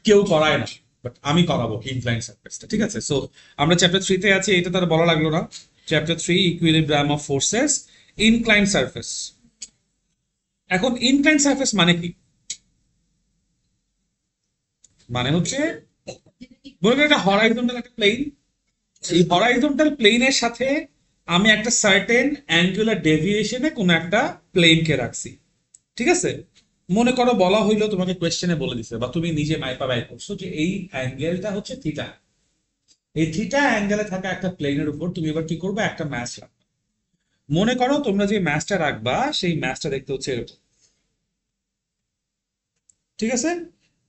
কেউ করায় না, বাট আমি করাবো ইনক্লাইন সারফেসটা, ঠিক আছে? সো আমরা চ্যাপ্টার 3 তে আছি, এটা তার বলা লাগলো না। Chapter 3 equilibrium of forces, incline surface. এখন ইনক্লাইন সারফেস মানে কি? মানে হচ্ছে মনে করি একটা হরাইজন্টাল একটা প্লেন, এই হরাইজন্টাল প্লেনের সাথে আমি একটা সার্টেন অ্যাঙ্গুলার ডেভিয়েশনে কোনো একটা প্লেনকে রাখছি, ঠিক আছে? মনে করো বলা হইলো তোমাকে কোয়েশ্চেনে বলে দিছে বা তুমি নিজে মাইপা বাই করছো যে এই অ্যাঙ্গেলটা হচ্ছে থিটা, এই থিটা অ্যাঙ্গেলে থাকা একটা প্লেনের উপর তুমি এবার কি করবে, একটা ম্যাচ রাখবে। মনে করো তোমরা যে ম্যাচটা রাখবা সেই ম্যাচটা দেখতে হচ্ছে এরকম, ঠিক আছে?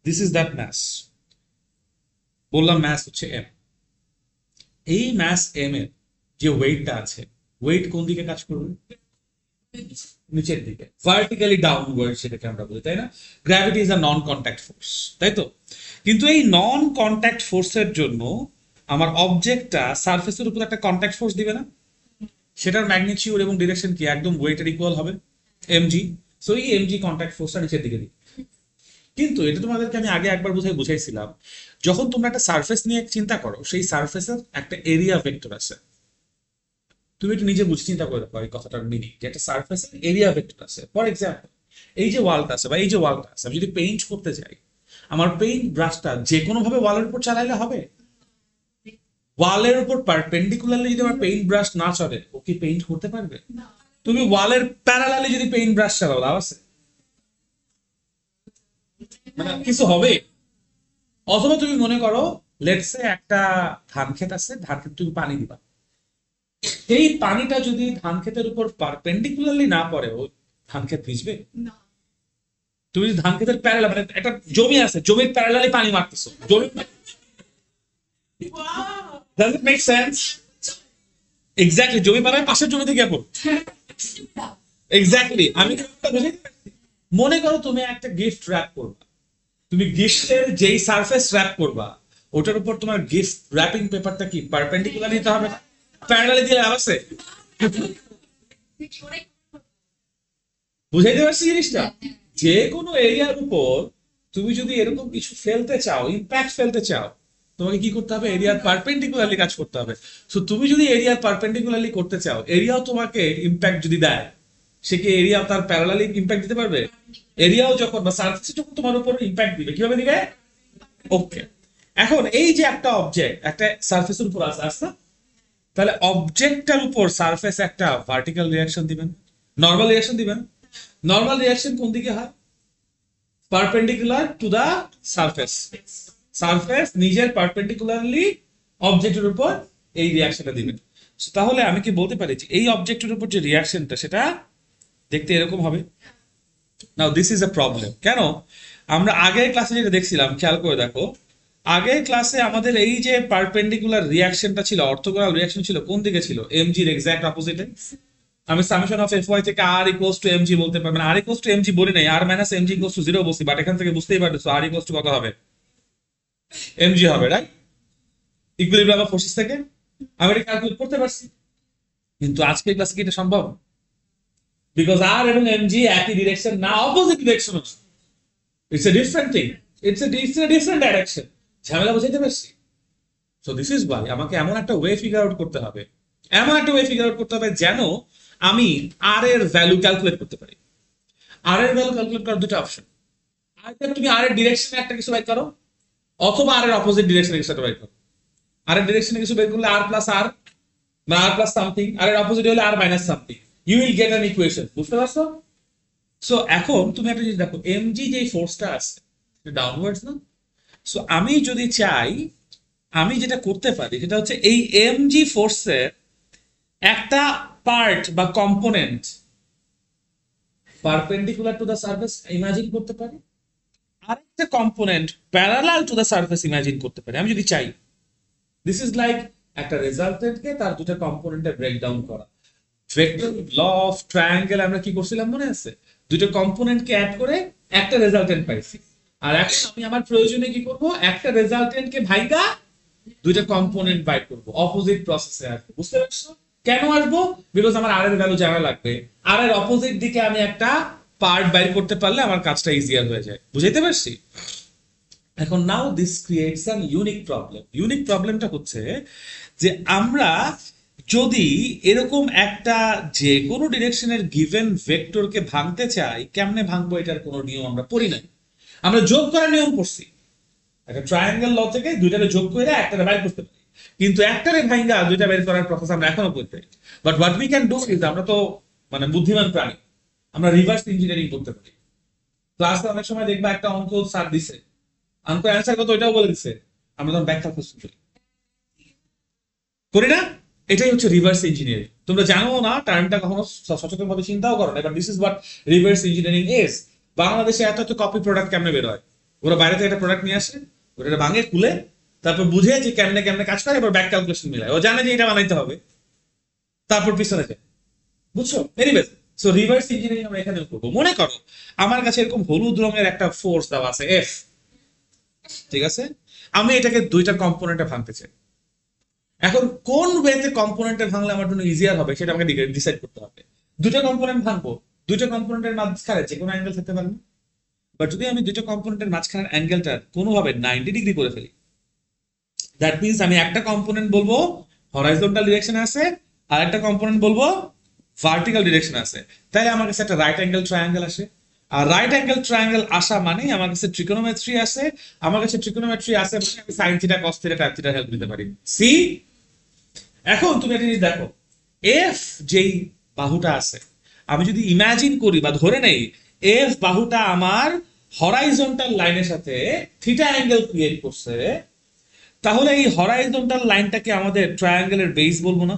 দিস ইজ দ্যাট ম্যাচ, বললাম ম্যাচ হচ্ছে এম। এই ম্যাচ এম এর যে ওয়েটটা আছে, ওয়েট কোন দিকে কাজ করবে? নিচের দিকে, ভার্টিক্যালি ডাউনওয়ার্ড সেটাকে আমরা বলি, তাই না? Gravity is a non contact force, তাই তো? কিন্তু এই নন কন্ট্যাক্ট ফোর্সের জন্য আমার অবজেক্টটা সারফেসের উপর একটা কন্ট্যাক্ট ফোর্স দিবে না? সেটার ম্যাগনিটিউড এবং ডিরেকশন কি একদম ওয়েটের ইকুয়াল হবে, এমজি। সো এই এমজি কন্ট্যাক্ট ফোর্সটা নিচের দিকে দিই। কিন্তু এটা তোমাদেরকে আমি আগে একবার বুঝাইছিলাম, যখন তোমরা একটা সারফেস নিয়ে চিন্তা করো, সেই সারফেসের একটা এরিয়া ভেক্টর আছে। তুমি একটু নিজে বুঝে চিন্তা করে দেখো এই কথাটার মিনিং, যে একটা সারফেসের এরিয়া ভেক্টর আছে। ফর এক্সাম্পল, এই যে ওয়ালটা আছে বা এই যে ওয়ালটা আছে, আমি যদি পেইন্ট করতে চাই, আমার পেইন্ট ব্রাশটা যে কোনো ভাবে ওয়ালের উপর চালাইলে হবে? ওয়ালের উপর পারপেন্ডিকুলারলি যদি আমার পেইন্ট ব্রাশ না চলে, ও কি পেইন্ট করতে পারবে? তুমি ওয়ালের প্যারালালি যদি পেইন্ট ব্রাশ চালাও, লাভ আছে? মানে কিছু হবে? অথবা তুমি মনে করো লেটসে একটা ধান ক্ষেত আছে, ধান ক্ষেত তুমি পানি দিবা, এই পানিটা যদি ধান ক্ষেতের উপর পারপেন্ডিকুলারলি না পড়ে, ও ধান ক্ষেত ভিজবে? তুমি যদি ধান ক্ষেতের প্যারালাল, মানে একটা জমি আছে, জমির প্যারালালি পানি মারতেছো, জমি, does it make sense? Exactly, জমি পাড়ায় পাশের জমি থেকে আপন, এক্স্যাক্টলি। আমি মনে করো তুমি একটা গিফট র্যাপ করবা, তুমি গিফটের যেই সারফেস র্যাপ করবা, ওটার উপর তোমার গিফট র্যাপিং পেপারটা কি পারপেন্ডিকুলার দিতে হবে না? প্যারালালি দিয়ে লাভ আছে? বুঝাইতে পারছি জিনিসটা? যে কোনো এরিয়ার উপর তুমি যদি এরকম কিছু ফেলতে চাও, ইম্প্যাক্ট ফেলতে চাও, তোমাকে কি করতে হবে? এরিয়ার পারপেন্ডিকুলারলি কাজ করতে হবে। সো তুমি যদি এরিয়ার পারপেন্ডিকুলারলি করতে চাও, এরিয়াও তোমাকে ইম্প্যাক্ট যদি দেয়, সে কি এরিয়া তার প্যারালালি ইম্প্যাক্ট দিতে পারবে? এরিয়াও যখন বা সার্ফেস যখন তোমার উপর ইম্প্যাক্ট দিবে, কিভাবে দিবে? ওকে, এখন এই যে একটা অবজেক্ট একটা সার্ফেসের উপর আছে আসছে, তাহলে অবজেক্টটার উপর সারফেস একটা ভার্টিক্যাল রিয়াকশন দিবেন, নর্মাল রিয়াকশন দিবেন। নর্মাল রিয়াকশন কোন দিকে হয়? Perpendicular to the surface. Surface নিজের পারপেন্ডিকুলারলি অবজেক্টের উপর এই রিয়াকশনটা দিবেন। তাহলে আমি কি বলতে পারি যে এই অবজেক্টের উপর যে রিয়াকশনটা সেটা দেখতে এরকম হবে? নাও দিস ইজ এ প্রবলেম। কেন? আমরা আগের ক্লাসে যেটা দেখছিলাম, খেয়াল করে দেখো, আগের ক্লাসে আমাদের এই যে পারপেন্ডিকুলার রিয়াকশনটা ছিল, অর্থোগোনাল রিয়াকশন ছিল কোন দিকে ছিল? এমজি এর এক্সাক্ট অপোজিটে। আমি সামেশন অফ এফ ওয়াই থেকে আর ইকুয়ালস টু এমজি বলতে পারবেন, আর ইকুয়ালস টু এমজি বলি নাই, আর মাইনাস এমজি ইকুয়ালস টু 0 বলছি, বাট এখান থেকে বুঝতেই পারছো আর ইকুয়ালস টু কত হবে? এমজি হবে, রাইট? ইকুইলিব্রিয়াম অফ ফোর্সেস থেকে আমি এটা ক্যালকুলেট করতে পারছি। কিন্তু আজকের ক্লাসে কি এটা সম্ভব? বিকজ আর এবং এমজি একই ডিরেকশন না, অপোজিট ডিরেকশন হচ্ছে। It's a different thing, it's a different direction. ঝামেলা বুঝাইতে পারছি? সো দিস ইজ ওয়াই আমাকে এমন একটা ওয়ে ফিগার আউট করতে হবে, এমন একটা ওয়ে ফিগার আউট করতে হবে যেন আমি আর এর ভ্যালু ক্যালকুলেট করতে পারি। আর এর ভ্যালু ক্যালকুলেট করার দুটো অপশন, আইদার তুমি আর এর ডিরেকশনে একটা কিছু বের করো, অথবা আর এর অপোজিট ডিরেকশনে কিছু একটা বের করো। আর এর ডিরেকশনে কিছু বের করলে আর প্লাস আর, বা আর প্লাস সামথিং, আর এর অপোজিট হলে আর minus something, you will get an equation. বুঝতে পারছো? সো এখন তুমি একটা জিনিস দেখো, এমজি যে ফোর্সটা আছে ডাউনওয়ার্ডস না? সো আমি যদি চাই, আমি যেটা করতে পারি সেটা হচ্ছে এই এমজি ফোর্সের একটা পার্ট বা component perpendicular to the surface imagine করতে পারি, আরেকটা component parallel to the surface imagine করতে পারি, আমি যদি চাই। দিস ইজ লাইক একটা রেজাল্টেন্টকে তার দুটো কম্পোনেন্টে ব্রেকডাউন করা। ভেক্টর ল অফ ট্রায়াঙ্গেল আমরা কি করছিলাম মনে আছে? দুটো কম্পোনেন্টকে অ্যাড করে একটা রেজাল্টেন্ট পাইছি। আর এখন আমি আমার প্রয়োজনে কি করব? একটা রেজাল্টেন্টকে ভাইগা দুইটা কম্পোনেন্ট বাইর করব, অপোজিট প্রসেসে আসবো। বুঝতে পারছো কেন আসবো? বিকজ আমার আর এর ভ্যালু জানা লাগবে, আর এর অপোজিট দিকে আমি একটা পার্ট বাইর করতে পারলে আমার কাজটা ইজিয়ার হয়ে যায়। বুঝাইতে পারছি? এখন now this creates an unique problem. Unique প্রবলেমটা হচ্ছে যে আমরা যদি এরকম একটা যে কোনো ডিরেকশনের গিভেন ভেক্টরকে ভাঙতে চাই, কেমনে ভাঙবো এটার কোনো নিয়ম আমরা পড়ি নাই। আমরা যোগ করার নিয়ম পড়ছি, একটা ট্রায়াঙ্গেল ল থেকে দুইটারে যোগ করে একটারে বাইর করতে পারি, কিন্তু একটারে ভাঙ্গা দুইটা বের করার প্রসেস আমরা এখনো করতে পারি। But what we can do is, আমরা তো মানে বুদ্ধিমান প্রাণী, আমরা রিভার্স ইঞ্জিনিয়ারিং করতে পারি। ক্লাসে অনেক সময় দেখবা একটা অঙ্ক স্যার দিছে, অঙ্কের অ্যান্সার কত ওইটাও বলে দিছে, আমরা তখন ব্যাখ্যা খুঁজতে পারি, করি না? এটাই হচ্ছে রিভার্স ইঞ্জিনিয়ারিং। তোমরা জানো না, টার্মটা কখনো সচেতন ভাবে চিন্তাও করো না, but this is what reverse engineering is. বাংলাদেশে এত এত কপি প্রোডাক্ট কেমনে বের হয়? ওরা বাইরে থেকে একটা প্রোডাক্ট নিয়ে আসে, ওটা ভাঙে খুলে তারপর বুঝে যে কেমনে কেমনে কাজ করে, এবার ব্যাক ক্যালকুলেশন মিলায়, ও জানে যে এটা বানাইতে হবে, তারপর পিছনে যায়। বুঝছো? এনিওয়েজ, সো রিভার্স ইঞ্জিনিয়ারিং আমরা এখানে করবো। মনে করো আমার কাছে এরকম হলুদ রঙের একটা ফোর্স দেওয়া আছে এফ, ঠিক আছে? আমি এটাকে দুইটা কম্পোনেন্টে ভাঙতে চাই। এখন কোন ওয়েতে কম্পোনেন্টে ভাঙলে আমার জন্য ইজিয়ার হবে সেটা আমাকে ডিসাইড করতে হবে। দুটো কম্পোনেন্ট ভাঙবো, দুটো কম্পোনেন্টের মাঝখানে যে কোনো অ্যাঙ্গেল থাকতে পারবে, বাট যদি আমি দুটো কম্পোনেন্টের মাঝখানের অ্যাঙ্গেলটা কোনোভাবে 90 ডিগ্রি করে ফেলি, দ্যাট মিনস আমি একটা কম্পোনেন্ট বলবো হরাইজন্টাল ডিরেকশনে আছে, আর একটা কম্পোনেন্ট বলবো ভার্টিক্যাল ডিরেকশনে আছে, তাহলে আমার কাছে একটা রাইট অ্যাঙ্গেল ট্রায়াঙ্গেল আসে। আর রাইট অ্যাঙ্গেল ট্রায়াঙ্গেল আসা মানে আমার কাছে ট্রিকোনোমেট্রি আছে, আমার কাছে ট্রিকোনোমেট্রি আছে মানে আমি sign theta cos theta tan theta help নিতে পারি। সি, এখন তুমি একটা জিনিস দেখো, এফ যেই বাহুটা আছে, আমি যদি ইমাজিন করি বা ধরে নেই এফ বাহুটা আমার হরাইজন্টাল লাইনের সাথে থিটা অ্যাঙ্গেল ক্রিয়েট করছে, তাহলে এই হরাইজন্টাল লাইনটাকে আমাদের ট্রায়াঙ্গেলের বেস বলবো না?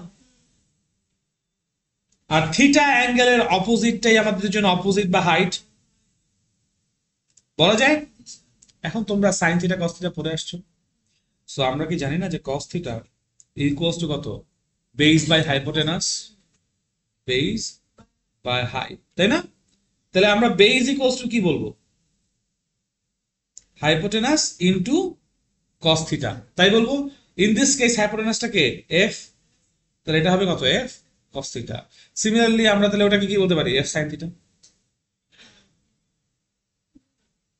আর থিটা অ্যাঙ্গেলের অপোজিটটাই আমাদের জন্য অপোজিট বা হাইট বলা যায়। এখন তোমরা সাইন থিটা কস থিটা পড়ে আসছো, সো আমরা কি জানি না যে কস থিটা ইকুয়ালস টু কত? Base by hypotenuse, base by height, তাই না? তাহলে আমরা বেস ইকুয়ালস টু কি বলবো? হাইপোটেনাস ইনটু কস থিটা, তাই বলবো। ইন দিস কেস হাইপোটেনাসটা কে? এফ, তাহলে এটা হবে কত? F cos theta. সিমিলারলি আমরা তাহলে ওটাকে কি বলতে পারি? F sine theta.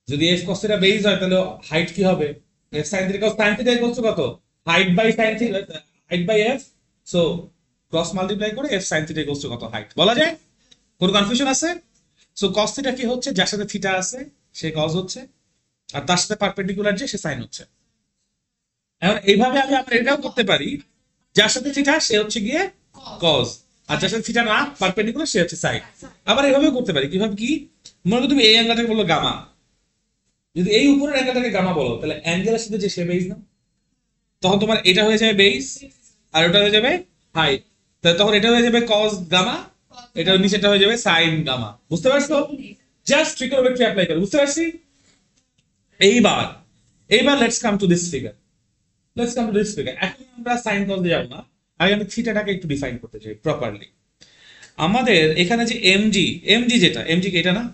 যদি এফ কস থিটা বেস হয় তাহলে হাইট কি হবে? F sine theta, cos sine theta equals to কত? Height by sine theta, height by F, so cross multiply করে F sine theta equals to কত? Height. বলা যায়? কোনো কনফিউশন আছে? সো কস থিটা কি হচ্ছে? যার সাথে থিটা আছে সে কস হচ্ছে, আর তার সাথে পারপেন্ডিকুলার যে সে সাইন হচ্ছে। এখন এইভাবে আমি আমরা এটাও করতে পারি, যার সাথে থিটা সে হচ্ছে গিয়ে কজ, আর যার সাথে থিটা না পারপেন্ডিকুলার সে হচ্ছে সাইন। আবার এইভাবে করতে পারি, কিভাবে কি? মনে করো তুমি এই অ্যাঙ্গেলটাকে বললো গামা, যদি এই উপরের অ্যাঙ্গেলটাকে গামা বলো, তাহলে অ্যাঙ্গেলের সাথে যে সে বেস না, তখন তোমার এটা হয়ে যাবে বেস, আর ওটা হয়ে যাবে হাইট, তাহলে তখন এটা হয়ে যাবে কজ গামা, এটা নিচেটা হয়ে যাবে সাইন গামা। বুঝতে পারছো? জাস্ট ট্রিগোনোমেট্রি অ্যাপ্লাই করে, বুঝতে পারছি? এইবার এইবার let's come to this figure, let's come to this figure. এখন আমরা সাইন কস দিয়ে যাবো না, আগে আমি থিটাটাকে একটু ডিফাইন করতে চাই প্রপারলি। আমাদের এখানে যে এমজি, এমজি যেটা এমজি এটা না,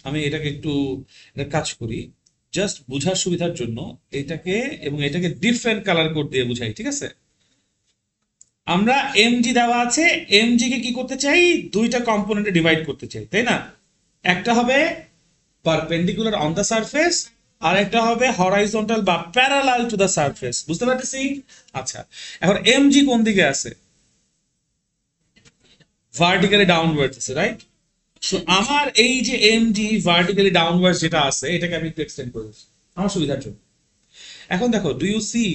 আমি এটাকে একটু একটা কাজ করি জাস্ট বোঝার সুবিধার জন্য, এটাকে এবং এটাকে ডিফারেন্ট কালার কোড দিয়ে বুঝাই, ঠিক আছে? আমরা এমজি দেওয়া আছে, এমজি কে কি করতে চাই? দুইটা কম্পোনেন্টে ডিভাইড করতে চাই, তাই না? একটা হবে পারপেন্ডিকুলার অন দ্য সারফেস, আর একটা হবে হরাইজন্টাল বা প্যারালাল টু দ্য সারফেস। বুঝতে পারতেছি? আচ্ছা, এখন এমজি কোন দিকে আছে? ভার্টিক্যালি ডাউনওয়ার্ডস আছে, রাইট? সো আমার এই যে এমজি ভার্টিক্যালি ডাউনওয়ার্ডস যেটা আছে, এটাকে আমি একটু এক্সটেন্ড করেছি আমার সুবিধার জন্য। এখন দেখো, ডু ইউ সি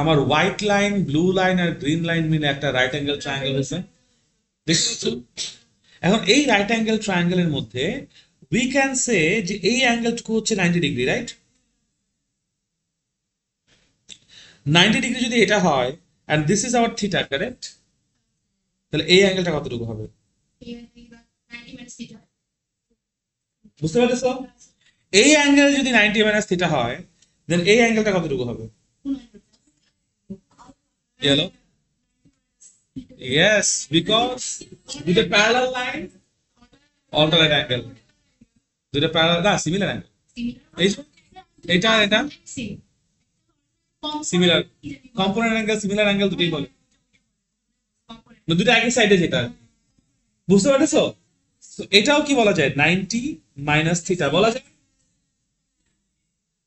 আমার হোয়াইট লাইন, ব্লু লাইন আর গ্রিন লাইন মিলে একটা রাইট অ্যাঙ্গেল ট্রায়াঙ্গেল হয়েছে, দেখছো? এখন এই রাইট অ্যাঙ্গেল ট্রায়াঙ্গেলের মধ্যে উই ক্যান সে যে এই অ্যাঙ্গেলটুকু হচ্ছে 90 ডিগ্রি, রাইট? 90 ডিগ্রি যদি এটা হয়, and this is our theta, correct? তাহলে এই অ্যাঙ্গেলটা কতটুকু হবে? বুঝতে পারতেছো? এই অ্যাঙ্গেল যদি 90 মাইনাস থিটা হয়, দেন এই অ্যাঙ্গেলটা কতটুকু হবে? Yellow? Yes, because with a parallel line, alternate angle. দুটো প্যারালাল না, সিমিলার অ্যাঙ্গেল। এই যে, এটা এটা similar component angle, similar angle দুটোই বলে, দুটো একই সাইডে যেটা। বুঝতে পারতেছো? তো এটাও কি বলা যায়? 90 মাইনাস থিটা বলা যায়।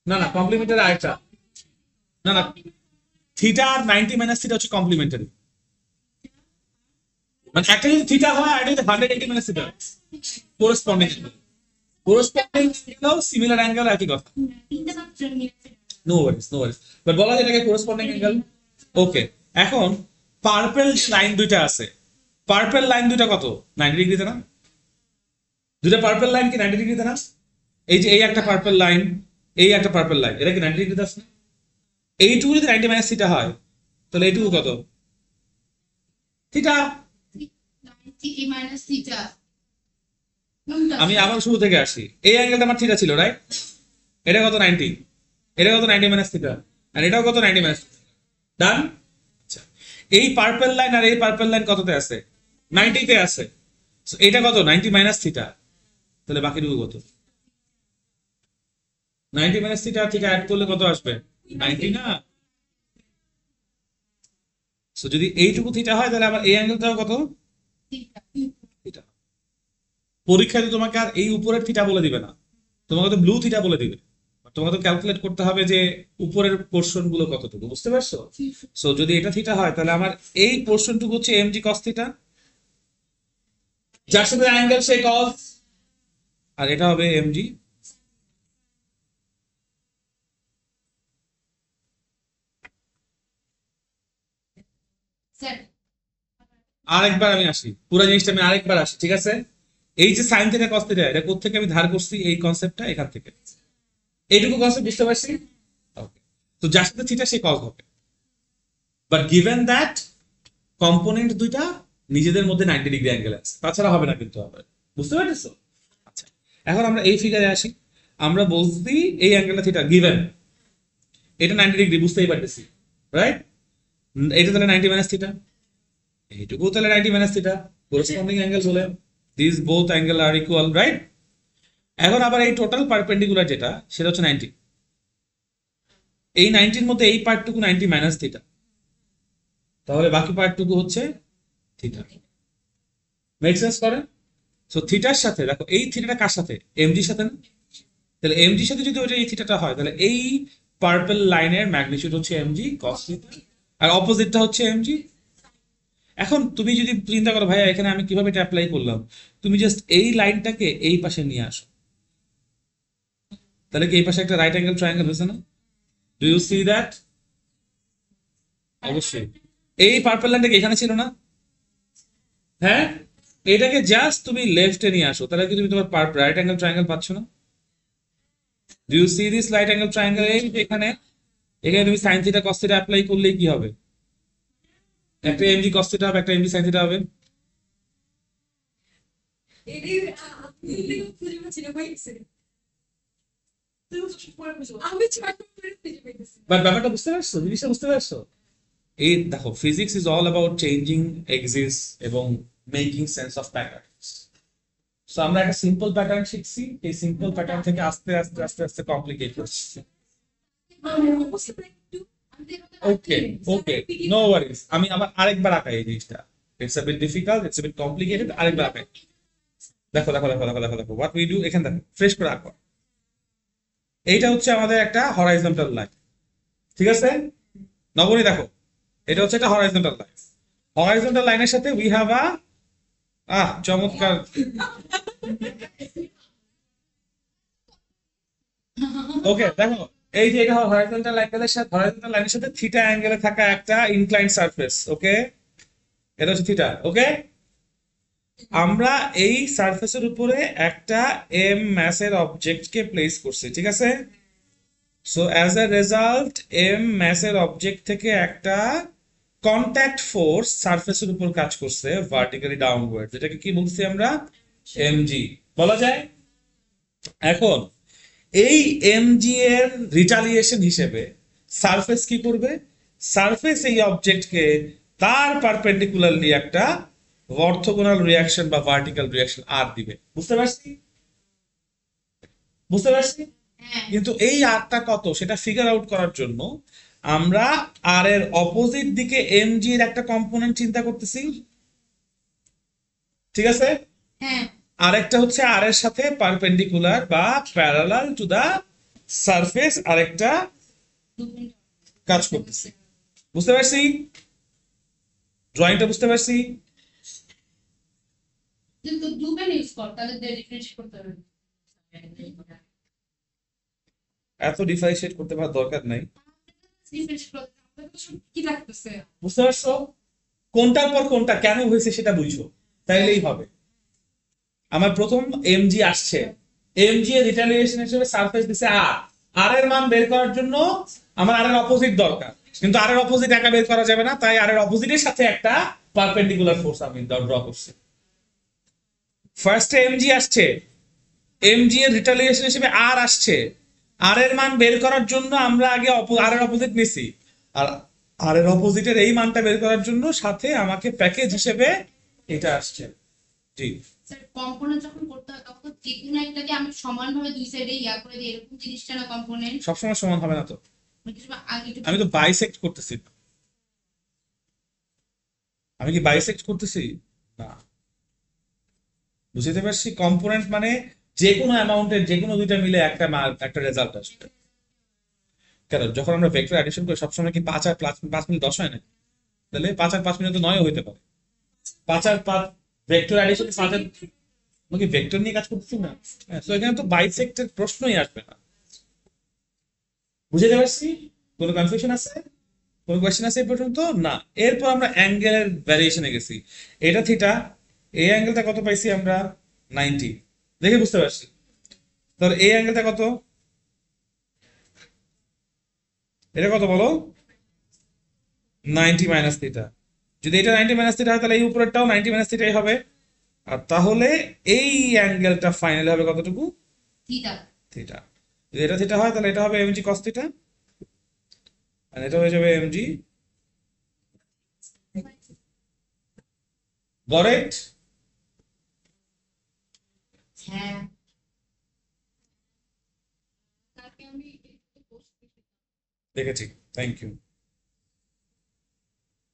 না না, কমপ্লিমেন্টারি আরেকটা, না না, থিটা আর 90 মাইনাস থিটা হচ্ছে কমপ্লিমেন্টারি। মানে একটা যদি থিটা হয় আর একটা যদি 180 minus theta, corresponding corresponding angle similar angle একই কথা। No Warsi, no Warsi, but বলা যায় এটাকে কোরেসপন্ডিং অ্যাঙ্গেল। ওকে, এখন পার্পল লাইন দুইটা আছে, পার্পল লাইন দুইটা কত 90 ডিগ্রিতে না? দুইটা পার্পল লাইন কি 90 ডিগ্রিতে না? এই যে এই একটা পার্পল লাইন, এই একটা পার্পল লাইন, এটা কি 90 ডিগ্রিতে আছে না? এইটুকু যদি 90 মাইনাস থিটা হয় তাহলে এইটুকু কত? থিটা। আমি আবার শুরু থেকে আসি, এই অ্যাঙ্গেলটা আমার থিটা ছিল, রাইট? এটা কত 90, এটা কত 90 মাইনাস থিটা, আর এটাও কত 90 মাইনাস। ডান। আচ্ছা, এই পার্পল লাইন আর এই পার্পল লাইন কততে আছে? 90 তে আছে। So, এটা কত 90 মাইনাস থিটা, তাহলে বাকিটুকু কত? 90 মাইনাস থিটা থিটা অ্যাড করলে কত আসবে? 90 না? সো যদি এইটুকু থিটা হয় তাহলে আবার এই অ্যাঙ্গেলটাও কত? থিটা। পরীক্ষায় তো তোমাকে আর এই উপরের থিটা বলে দিবে না, তোমাকে তো ব্লু থিটা বলে দিবে। তোমাকে তো ক্যালকুলেট করতে হবে যে উপরের পোর্শন গুলো কতটুকু, বুঝতে পারছো? সো যদি এটা থিটা হয় তাহলে আমার এই পোর্শনটুকু হচ্ছে এমজি কস থিটা, যার সাথে অ্যাঙ্গেল সে কস, আর এটা হবে এমজি। আরেকবার আমি আসি, পুরো জিনিসটা আমি আরেকবার আসি, ঠিক আছে? এই যে সাইন থিটা কস থিটা, এটা কোত্থেকে আমি ধার করছি? এই কনসেপ্টটা এখান থেকে। এইটুকু কনসেপ্ট বুঝতে পারছি? ওকে, তো যার সাথে থিটা সে কস হবে, বাট গিভেন দ্যাট কম্পোনেন্ট দুইটা নিজেদের মধ্যে 90 ডিগ্রি অ্যাঙ্গেল আছে, তাছাড়া হবে না কিন্তু আবার, বুঝতে পারছো? আচ্ছা, এখন আমরা এই ফিগারে আসি। আমরা বলছি এই অ্যাঙ্গেলটা থিটা গিভেন, এটা 90 ডিগ্রি, বুঝতেই পারতেছি, রাইট? এটা তাহলে 90 মাইনাস থিটা, এইটুকু তাহলে 90 মাইনাস থিটা, করেসপন্ডিং অ্যাঙ্গেল বলে this both angle are equal, right? এখন আবার এই টোটাল পারপেন্ডিকুলার যেটা, সেটা হচ্ছে 90। এই 90-র মধ্যে এই পার্টটুকু 90 মাইনাস থিটা, তাহলে বাকি পার্টটুকু হচ্ছে থিটা। মেক সেন্স করে? সো থিটার সাথে দেখো, এই থিটাটা কার সাথে? এমজির সাথে না? তাহলে এমজির সাথে যদি ওইটা এই থিটাটা হয় তাহলে এই পার্পল লাইনের ম্যাগনিটিউড হচ্ছে এমজি কস থিটা, আর অপোজিটটা হচ্ছে এমজি। এখন তুমি যদি চিন্তা করো ভাইয়া এখানে আমি কিভাবে এটা অ্যাপ্লাই করলাম, তুমি জাস্ট এই লাইনটাকে এই পাশে নিয়ে আসো, তাহলে কি এই পাশে একটা রাইট অ্যাঙ্গেল ট্রায়াঙ্গেল হয়েছে না? Do you see that? অবশ্যই। এই পার্পল লাইনটাকে এখানে ছিল না? হ্যাঁ, এটাকে জাস্ট তুমি লেফটে নিয়ে আসো, তাহলে কি তুমি তোমার রাইট অ্যাঙ্গেল ট্রায়াঙ্গেল পাচ্ছ না? Do you see this right angle triangle? এই যে এখানে, এখানে তুমি sine theta cos theta apply করলে কি হবে? একটা এমজি কস থিটা হবে, একটা এমজি সাইন থিটা হবে। বাট ব্যাপারটা বুঝতে পারছো, জিনিসটা বুঝতে পারছো? এই দেখো, physics is all about changing axis এবং making sense of patterns. So আমরা একটা সিম্পল প্যাটার্ন শিখছি, এই সিম্পল প্যাটার্ন থেকে আস্তে আস্তে আস্তে আস্তে কমপ্লিকেট করছি। ওকে, ওকে, নো ওয়ারিজ, আমি আবার আরেকবার আঁকাই এই জিনিসটা। It's a bit difficult, it's a bit complicated, আরেকবার আঁকাই। দেখো দেখো দেখো দেখো দেখো দেখো হোয়াট উই ডু, এখানে দেখো ফ্রেশ করে আঁকো। এইটা হচ্ছে আমাদের একটা হরাইজন্টাল লাইন, ঠিক আছে? নবনী দেখো, এটা হচ্ছে একটা হরাইজন্টাল লাইন। হরাইজন্টাল লাইনের সাথে উই হ্যাভ চমৎকার। ওকে দেখো, এই যে এটা হরাইজন্টাল লাইনের সাথে থিটা অ্যাঙ্গেলে থাকা একটা ইনক্লাইন্ড সারফেস, ওকে? এটা হচ্ছে থিটা, ওকে? আমরা এই সারফেসের উপরে একটা এম ম্যাসের অবজেক্টকে প্লেস করছি, ঠিক আছে? So as a result M ম্যাসের অবজেক্ট থেকে একটা কন্ট্যাক্ট ফোর্স সারফেসের উপর কাজ করছে ভার্টিক্যালি ডাউনওয়ার্ড, যেটাকে কি বলছি আমরা? এমজি বলা যায়। এখন এই এমজি এর রিটালিয়েশন হিসেবে সারফেস কি করবে? সারফেস এই অবজেক্টকে তার পারপেন্ডিকুলারলি একটা অর্থোগোনাল রিয়াকশন বা ভার্টিক্যাল রিয়াকশন আর দিবে, বুঝতে পারছি? বুঝতে পারছি? কিন্তু এই আরটা কত সেটা ফিগার আউট করার জন্য আমরা আর এর অপোজিট দিকে এমজি এর একটা কম্পোনেন্ট চিন্তা করতেছি, ঠিক আছে? আরেকটা হচ্ছে আর এর সাথে পারপেন্ডিকুলার বা প্যারালাল টু দা সারফেস আর একটা কাজ করতেছি। বুঝতে পারছি? ড্রয়িংটা বুঝতে পারছি? কিন্তু ব্লু পেন ইউজ কর, তাহলে ডিফারেন্সিয়েট করতে হবে। এত ডিফারেন্সিয়েট করতে পারার দরকার নাই। ডিফারেন্সিয়েট করতে হবে, সব কি লাগতেছে? বুঝতে পারছো? কোনটার পর কোনটা কেন হয়েছে সেটা বুঝো, তাইলেই হবে। আমার প্রথম এমজি আসছে, এমজি এর রিটালিয়েশন হিসেবে সারফেস দিছে আর, আর এর মান বের করার জন্য আমার আর এর অপোজিট দরকার, কিন্তু আর এর অপোজিট একা বের করা যাবে না, তাই আর এর অপোজিটের সাথে একটা পারপেন্ডিকুলার ফোর্স আমি ড্র করছি। ফার্স্টে এমজি আসছে, এমজি এর রিটালিয়েশন হিসেবে আর আসছে, আর এর মান বের করার জন্য আমরা আগে আর এর অপোজিট নিছি, আর আর এর অপোজিটের এই মানটা বের করার জন্য সাথে আমাকে প্যাকেজ হিসেবে এটা আসছে। জি, স্যার কম্পোনেন্ট যখন করতে হয় তখন যে কোনো একটাকে আমি সমানভাবে দুই সাইডে ইয়া করে দিই, এরকম জিনিসটা না কম্পোনেন্ট। সবসময় সমান হবে না তো, কিছু আগে একটু আমি তো বাইসেক্ট করতেছি। আমি কি বাইসেক্ট করতেছি? না। বুঝতে পারছি, কম্পোনেন্ট মানে যে কোনো অ্যামাউন্টের যে কোনো দুইটা মিলে একটা একটা রেজাল্ট আসবে। কেন যখন আমরা ভেক্টর অ্যাডিশন করি সবসময় কি 5 আর 5 মিনিট 10 হয় না? তাহলে 5 আর 5 মিনিট তো 9 হইতে পারে। 5 আর 5 ভেক্টর অ্যাডিশন 5 আর আমরা কি ভেক্টর নিয়ে কাজ করতেছি না? হ্যাঁ, তো এখানে তো বাইসেক্টের প্রশ্নই আসবে না। বুঝতে পারছি? কোনো কনফিউশন আছে? কোনো কোয়েশ্চেন আছে এই পর্যন্ত? না। এরপর আমরা অ্যাঙ্গেলের ভ্যারিয়েশনে গেছি। এটা থিটা, এই অ্যাঙ্গেলটা কত পাইছি আমরা? 90। দেখে বুঝতে পারছি। তাহলে এই অ্যাঙ্গেলটা কত? এটা কত বলো? 90 মাইনাস থিটা। যদি এটা 90 মাইনাস থিটা হয় তাহলে এই উপরেরটাও 90 মাইনাস থিটাই হবে। আর তাহলে এই অ্যাঙ্গেলটা ফাইনালি হবে কতটুকু? থিটা। থিটা। যদি এটা থিটা হয় তাহলে এটা হবে এমজি কস থিটা, আর এটা হয়ে যাবে এমজি। গট? হ্যাঁ, তারপরে আমি একটু বসতে। দেখেছি, থ্যাংক ইউ।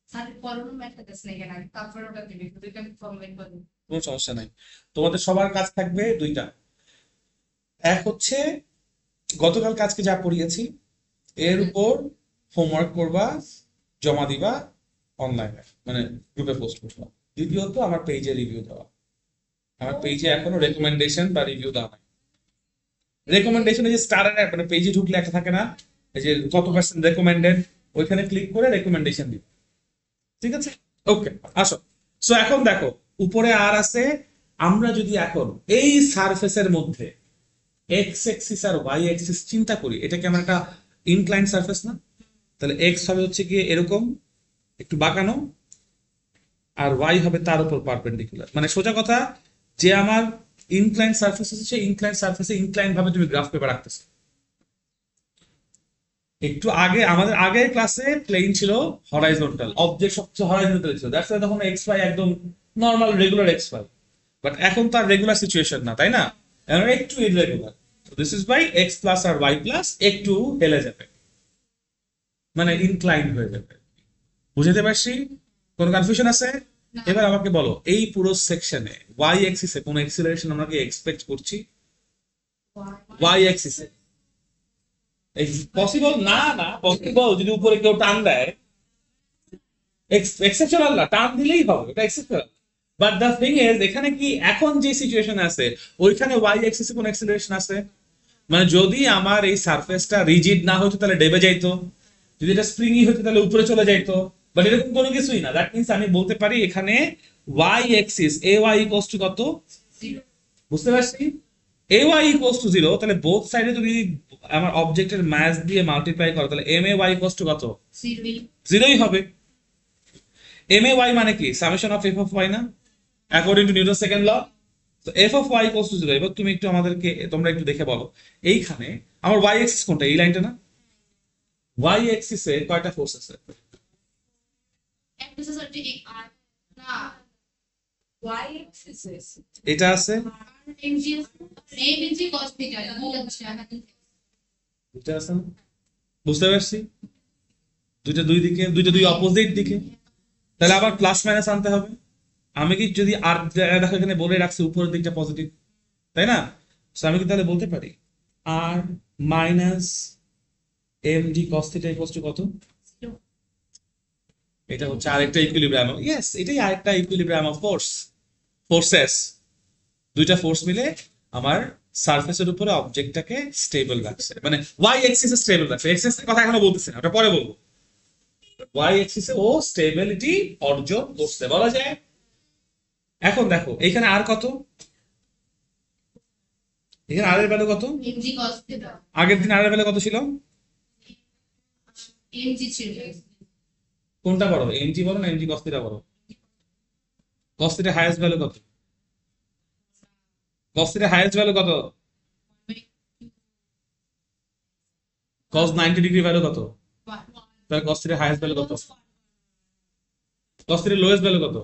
স্যার পরেরও ম্যাথটা দেশ নেই কেন, তারপরে ওটা দিবি, দুইটা আমি ফর্মুলেট করব। কোনো সমস্যা নাই। তোমাদের সবার কাজ থাকবে দুইটা। এক হচ্ছে গতকাল কাজকে যা পড়িয়েছি এর উপর হোমওয়ার্ক করবা, জমা দিবা অনলাইনে, মানে গ্রুপে পোস্ট করবা। দ্বিতীয়ত আমার পেজে রিভিউ দেওয়া। আমার পেজে এখনো রেকমেন্ডেশন বা রিভিউ দেওয়া নাই। রেকমেন্ডেশনে যে স্টারের মানে পেজে ঢুকলে একটা থাকে না, এই যে কত পার্সেন্ট রেকমেন্ডেড, ওইখানে ক্লিক করে রেকমেন্ডেশন দিবা। ঠিক আছে? ওকে, আসো। সো এখন দেখো উপরে আর আছে, আমরা যদি এখন এই সারফেসের মধ্যে এক্স এক্সিস আর ওয়াই এক্সিস চিন্তা করি, এটা কি আমার একটা ইনক্লাইন সারফেস না? তাহলে এক্স হবে হচ্ছে কি এরকম একটু বাঁকানো, আর ওয়াই হবে তার উপর পারপেন্ডিকুলার। মানে সোজা কথা, যে আমার ইনক্লাইন সারফেস আছে সেই ইনক্লাইন সারফেসে ইনক্লাইন ভাবে তুমি গ্রাফ পেপার রাখতেছো। একটু আগে আমাদের আগের ক্লাসে প্লেন ছিল হরাইজন্টাল, অবজেক্ট সবচেয়ে হরাইজন্টাল ছিল, দ্যাটস ওয়াই তখন এক্স ওয়াই একদম normal regular X Y. But এখন তো আর রেগুলার সিচুয়েশন না, তাই না? এখন একটু irregular. This is by X plus আর ওয়াই প্লাস একটু হেলে যাবে, মানে ইনক্লাইন হয়ে যাবে। বুঝতে পারছি? কোনো কনফিউশন আছে? না। এবার আমাকে বলো এই পুরো সেকশনে ওয়াই এক্সিসে কোন এক্সিলারেশন আমরা কি এক্সপেক্ট করছি? ওয়াই এক্সিসে পসিবল না, না পসিবল যদি উপরে কেউ টান দেয়, এক্সেপশনাল না, টান দিলেই হবে, এটা exceptional. But the thing is এখানে কি এখন যে সিচুয়েশন আছে ওইখানে ওয়াই এক্সিসে কোন অ্যাক্সিলারেশন আছে? মানে যদি আমার এই সারফেসটা রিজিড না হতো তাহলে ডেবে যাইতো, যদি এটা স্প্রিংই হতো তাহলে উপরে চলে যাইতো, বাট এরকম কোনো কিছুই না। দ্যাট মিন্স আমি বলতে পারি এখানে Y axis a Y equals to কত? জিরো। বুঝতে পারছি? A Y equals to zero, তাহলে বোথ সাইডে তুমি আমার অবজেক্টের ম্যাথ দিয়ে মাল্টিপ্লাই করো, তাহলে M a Y equals to কত? জিরোই। জিরোই হবে। এম এ ওয়াই মানে কি? Summation of F of Y না, according to Newton second law. তো F of Y equals to zero. এবার তুমি একটু আমাদেরকে তোমরা একটু দেখে বলো, এইখানে আমার ওয়াই এক্সিস কোনটা? এই লাইনটা না? ওয়াই এক্সিসে কয়টা ফোর্স আছে? একটা স্যার যে আর না y axis এটা আছে, mg mg cos theta দুই আছে। দুইটা আছে না? বুঝতে পারছি, দুইটা দুই দিকে, দুইটা দুই অপোজিট দিকে, তাহলে আবার প্লাস মাইনাস আনতে হবে। আমি কি যদি আর দেখো এখানে বলে রাখছি উপরের দিকটা পজিটিভ, তাই না? So আমি কি তাহলে বলতে পারি R minus M D cos theta equals to কত? এটা হচ্ছে আরেকটা ইকুইলিব্রিয়াম। ইয়েস, এটাই আরেকটা ইকুইলিব্রিয়াম অফ ফোর্সেস। দুইটা ফোর্স মিলে আমার সারফেসের উপরে অবজেক্টটাকে স্টেবল রাখছে, মানে ওয়াই এক্সিসে স্টেবল রাখছে। এক্সিস এর কথা এখনো বলতেছি না, ওটা পরে বলবো। ওয়াই এক্সিসে ও স্টেবিলিটি অর্জন করছে বলা যায়। এখন দেখো এখানে আর কত, এখানে আর এর ভ্যালু কত? mg cos theta আগের দিন আর এর ভ্যালু কত ছিল? mg ছিল কোনটা বড়, এমজি বড় না এমজি কস থিটা বড়? কস থিটা হাইয়েস্ট ভ্যালু কত? কস থিটা হাইয়েস্ট ভ্যালু কত? কস 90 ডিগ্রি ভ্যালু কত? তাহলে কস থিটা হাইয়েস্ট ভ্যালু কত? কস থিটা লোয়েস্ট ভ্যালু কত?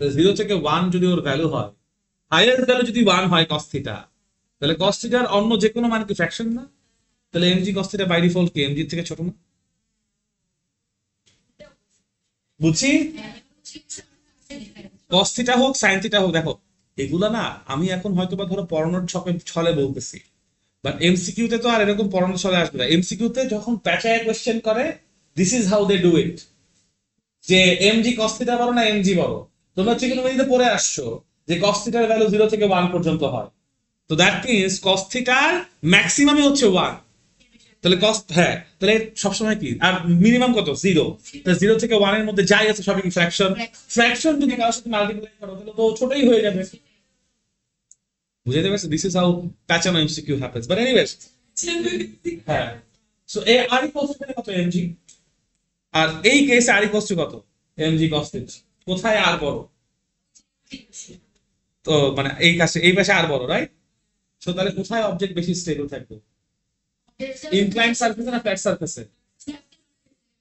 0 থেকে 1 যদি ওর ভ্যালু হয়, হাইয়েস্ট ভ্যালু যদি 1 হয় কস থিটা, তাহলে কস থিটার অন্য যে কোনো মান কি ফ্র্যাকশন না? তাহলে MG cos theta by default কি এমজি থেকে ছোট না? বুঝছি? কস থিটা হোক সাইন থিটা হোক, দেখো এগুলা না আমি এখন হয়তো বা ধরো পড়ানোর ছলে বলতেছি, বাট এমসিকিউ তে তো আর এরকম পড়ানোর ছলে আসবে না। এমসিকিউ তে যখন প্যাচায় কোশ্চেন করে, this is how they do it, যে এমজি কস থিটা বড় না এমজি বড়। তোমরা ট্রিগোনোমেট্রিতে পড়ে আসছো যে কস থিটার ভ্যালু 0 থেকে 1 পর্যন্ত হয়, তো দ্যাট মিন্স কস থিটার ম্যাক্সিমামই হচ্ছে 1। তাহলে কস, হ্যাঁ, তাহলে সবসময় কি আর মিনিমাম কত? 0। তাহলে 0 থেকে 1 এর মধ্যে যাই আছে সবই কি ফ্র্যাকশন। ফ্র্যাকশন যদি কারোর সাথে মাল্টিপ্লাই করো তাহলে তো ছোটই হয়ে যাবে। বুঝাইতে পারছো? দিস ইজ হাউ প্যাচানো এমসিকিউ হ্যাপেন্স। বাট এনিওয়েজ, হ্যাঁ, সো এ আর ইকুয়ালস টু কত? এমজি। আর এই কেসে আর ইকুয়ালস টু কত? MG cos theta. কোথায় আর বড়? তো মানে এই কাছে এই পাশে আর বড়, রাইট? সো তাহলে কোথায় অবজেক্ট বেশি স্টেবল থাকবে? ইনক্লাইন্ড সারফেসে না ফ্ল্যাট সারফেসে?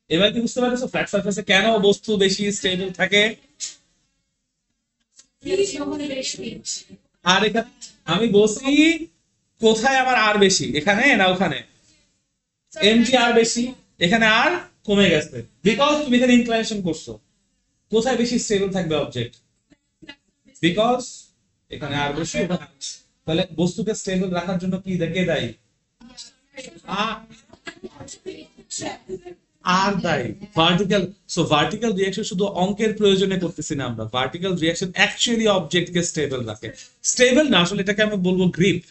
এবার কি বুঝতে পারছো ফ্ল্যাট সারফেসে কেন বস্তু বেশি স্টেবল থাকে? আর এখানে আমি বলছি কোথায় আমার আর বেশি, এখানে না ওখানে? এমজি আর বেশি, এখানে আর কমে গেছে, বিকজ তুমি এখানে ইনক্লাইনেশন করছো। কোথায় বেশি স্টেবল থাকবে অবজেক্ট? বিকজ এখানে আর বেশি, ওখানে আর বেশি। তাহলে বস্তুকে স্টেবল রাখার জন্য কি দেখে দায়ী? আর দায়ী ভার্টিক্যাল। সো ভার্টিক্যাল রিঅ্যাকশন শুধু অঙ্কের প্রয়োজনে করতেছি না আমরা, ভার্টিক্যাল রিঅ্যাকশন অ্যাকচুয়ালি অবজেক্টকে স্টেবল রাখে। স্টেবল না, আসলে এটাকে আমি বলবো গ্রিপ।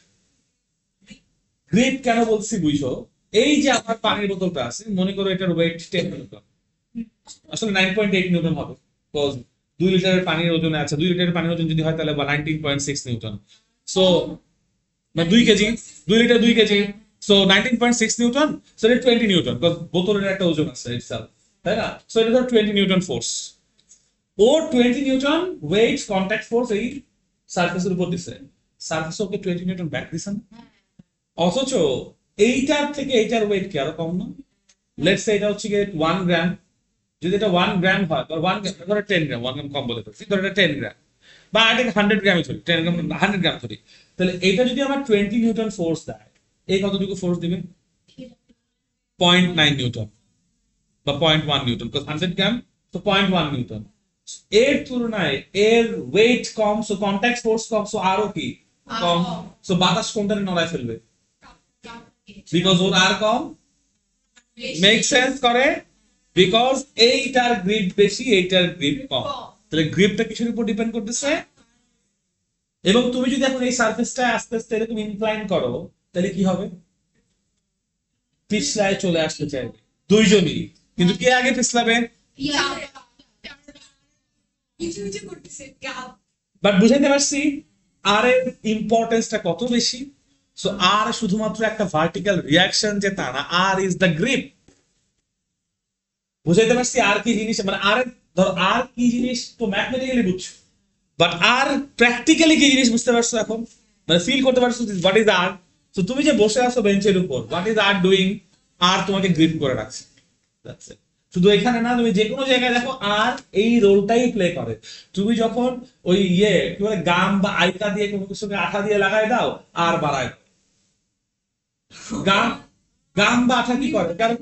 গ্রিপ কেন বলছি বুঝো? এই যে আমার পানির বোতলটা আছে, মনে করো এটার ওয়েট 10 নিউটন, আসলে 9.8 নিউটন হবে, বিকজ 2 লিটারের পানির ওজনে আছে। 2 লিটারের পানির ওজন যদি হয় তাহলে 19.6 নিউটন। সো মানে 2 KG, 2 litre 2 KG, so 19.6 Newton, so এটা 20 নিউটন, বিকজ বোতলের একটা ওজন আছে ইটসেলফ, তাই না? সো এটা ধর 20 নিউটন ফোর্স। ও 20 নিউটন ওয়েট কন্টাক্ট ফোর্স এই সারফেসের উপর দিছে, সারফেস ওকে 20 নিউটন ব্যাক দিছে না? অথচ এইটার থেকে এইটার ওয়েট কি আরো কম না? লেটস সে এটা হচ্ছে কি 1 গ্রাম, যদি এটা 1 গ্রাম হয়, বা 1 গ্রাম ধরো 10 গ্রাম, 1 গ্রাম কম বলে ফেলছি, ধরো এটা 10 গ্রাম, বা এটা 100 গ্রামই ধরি, 10 গ্রাম 100 গ্রাম ধরি, তাহলে এটা যদি আমার 20 নিউটন ফোর্স দেয়, এই কতটুকু ফোর্স দিবে? 0.9 নিউটন বা 0.1 নিউটন, বিকজ 100 গ্রাম, তো 0.1 নিউটন। এর তুলনায় এর ওয়েট কম, সো কন্টাক্ট ফোর্স কম, সো আরো কি কম। সো বাতাস কোনটারে নড়ায় ফেলবে? বিকজ ওর আর কম। মেক সেন্স করে? বিকজ এইটার গ্রিপ বেশি, এইটার গ্রিপ কম। তাহলে গ্রিপটা কিসের উপর ডিপেন্ড করতেছে? এবং তুমি যদি এখন এই সারফেসটা আস্তে আস্তে এরকম ইনক্লাইন করো, তাহলে কি হবে? পিছলায় চলে আসতে চাইবে দুইজনই, কিন্তু কে আগে পিছলাবে? বাট বুঝাইতে পারছি আর এর ইম্পর্টেন্সটা কত বেশি? সো আর শুধুমাত্র একটা ভার্টিক্যাল রিয়াকশন যে তা না, আর ইজ দ্য গ্রিপ। বুঝাইতে পারছি আর কি জিনিস, মানে আর ধরো আর কি জিনিস তো ম্যাথমেটিক্যালি বুঝছো, বাট আর প্র্যাকটিক্যালি কি জিনিস বুঝতে পারছো এখন, মানে ফিল করতে পারছো হোয়াট ইজ আর। তো তুমি যে বসে আছো বেঞ্চের উপর, হোয়াট ইজ আর ডুইং? আর তোমাকে গ্রিপ করে রাখছে। That's it. শুধু এখানে না, তুমি যে কোনো জায়গায় দেখো আর এই রোলটাই প্লে করে। তুমি যখন ওই কি বলে গাম বা আইকা দিয়ে কোনো কিছুকে আঠা দিয়ে লাগাই দাও, আর বাড়ায়। গাম গাম বা আঠা কি করে? কারণ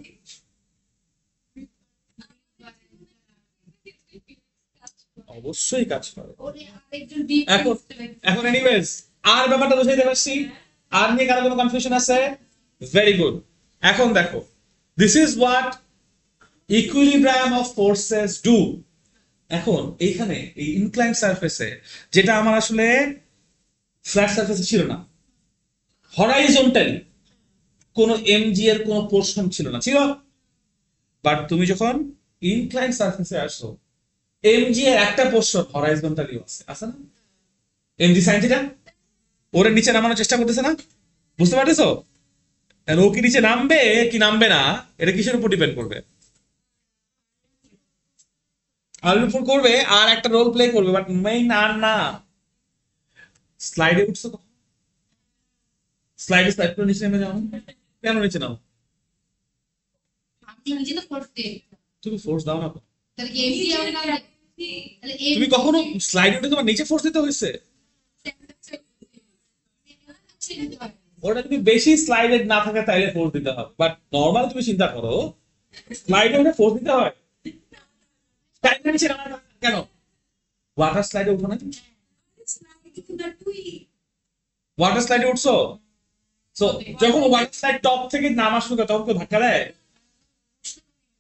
অবশ্যই কাজ করে। এখন এখন এনিওয়েজ আর ব্যাপারটা বুঝাইতে পারছি। আর নিয়ে কারো কোনো কনফিউশন আছে? Very good. এখন দেখো, this is what equilibrium of forces do. এখন এইখানে এই ইনক্লাইন্ড সারফেসে, যেটা আমার আসলে ফ্ল্যাট সারফেসে ছিল না, হরাইজন্টালি কোনো এমজি এর কোনো পোর্শন ছিল না, ছিল। বাট তুমি যখন ইনক্লাইন্ড সারফেসে আসো, এমজি এর একটা পোর্শন হরাইজন্টালি আছে, আছে না? এমজি সাইন থিটা ওরে নিচে নামানোর চেষ্টা করতেছে না? বুঝতে পারতেছো? তাহলে ও কি নিচে নামবে কি নামবে না, এটা কিসের উপর ডিপেন্ড করবে? আলুর উপর করবে, আর একটা রোল প্লে করবে, বাট মেইন আর না। স্লাইডে উঠছো তো, স্লাইডে স্লাইড করে নিচে নেমে যাও না? কেন নিচে নাও? আমি নিজে তো করতে, তুমি ফোর্স দাও না তো। তাহলে কি এমসি হবে না? তাহলে তুমি কখনো স্লাইডে উঠে তোমার নিচে ফোর্স দিতে হয়েছে? ওটা যদি বেশি স্লাইডেড না থাকে তাহলে ফোর্স দিতে হবে, বাট নর্মাল তুমি চিন্তা করো, স্লাইডে উঠে ফোর্স দিতে হয়? স্লাইডে নিচে নামা কেন? ওয়াটার স্লাইডে উঠো না? ওয়াটার স্লাইডে উঠছো, সো যখন ওয়াটার স্লাইড টপ থেকে নামা শুরু করে তখন কেউ ধাক্কা দেয়?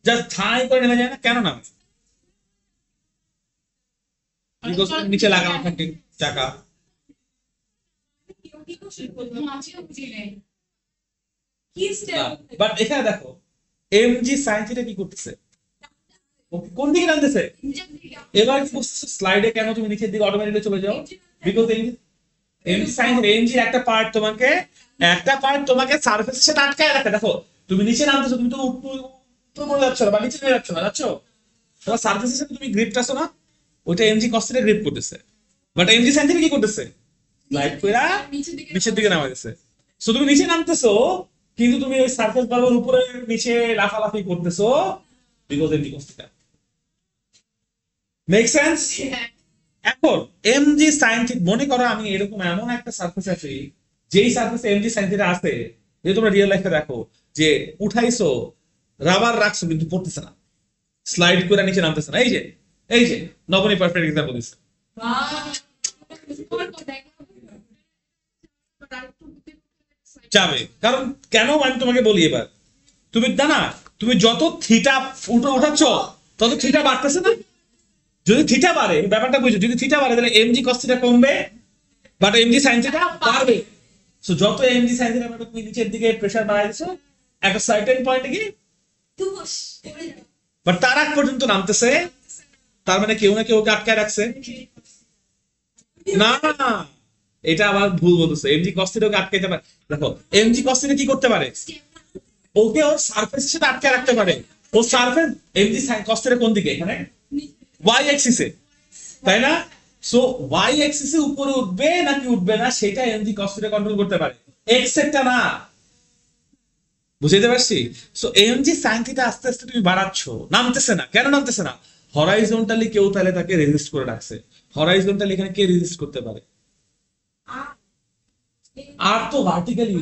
জাস্ট ঠাই করে নেমে যায় না? কেন নামে? Because নিচে লাগানো থাকে চাকা। বাট এখানে দেখো, এমজি সাইন থিটা কি করতেছে? ও কোন দিকে টানতেছে? এবার স্লাইডে কেন তুমি নিচের দিকে অটোমেটিকলি চলে যাও? বিকজ এমজি সাইন এমজি একটা পার্ট তোমাকে সারফেসের সাথে আটকায় রাখে। দেখো তুমি নিচে নামতেছো, তুমি তো উপরে পড়ে যাচ্ছ না বা নিচে নেমে যাচ্ছ না, যাচ্ছ তোমার সারফেসের সাথে তুমি গ্রিপটা আছো না, ওইটা এমজি কস্টে গ্রিপ করতেছে। বাট এমজি সাইন থিটা কি করতেছে? স্লাইড কইরা নিচের দিকে নামাইতেছে। সো তুমি নিচে নামতেছো, কিন্তু তুমি ওই সারফেস বরাবর উপরে নিচে লাফালাফি করতেছো, বিকজ এমজি কস্টে। Make sense? এখন এমজি সাইন থিটা, মনে করো আমি এরকম এমন একটা সারফেস আছি যেই সারফেসে এমজি সাইন থিটা আছে, যে তোমরা রিয়েল লাইফে দেখো যে উঠাইছো, রাবার রাখছো কিন্তু পড়তেছে না, স্লাইড করে নিচে নামতেছে না। এই যে নবনী পারফেক্ট এক্সাম্পল দিচ্ছে। যাবে, কারণ কেন আমি তোমাকে বলি এবার, তুমি না তুমি যত থিটা উঠাচ্ছ তত থিটা বাড়তেছে না? যদি থিটা বাড়ে, ব্যাপারটা বুঝো, যদি থিটা বাড়ে তাহলে এমজি কস থিটা কমবে, বাট এমজি সাইন থিটা বাড়বে। সো যত এমজি সাইন থিটা বাড়বে, তুমি নিচের দিকে প্রেসার বাড়াইছো একটা সার্টেন পয়েন্টে কি, বাট তার আগ পর্যন্ত নামতেছে, তার মানে কেউ না কেউ ওকে আটকায় রাখছে। না, এটা আবার ভুল বলতেছে। এমজি কস থিটা ওকে আটকাইতে পারে। দেখো এমজি কস থিটা কি করতে পারে? ওকে ওর সারফেসের সাথে আটকে রাখতে পারে। ও surface MG sine cos theta কোন দিকে? এখানে ওয়াই অ্যাক্সিসে, তাই না? সো ওয়াই অ্যাক্সিসে উপরে উঠবে নাকি উঠবে না সেটা এমজি কস থিটা কন্ট্রোল করতে পারে, এক্স এরটা না। বুঝতে পারছি? সো এমজি সাইন থিটা আস্তে আস্তে তুমি বাড়াচ্ছ, নামতেছে না। কেন নামতেছে না? হরাইজন্টালি কেউ তাহলে তাকে রেজিস্ট করে রাখছে। হরাইজন্টালি এখানে কে রেজিস্ট করতে পারে? আর তো ভার্টিক্যালি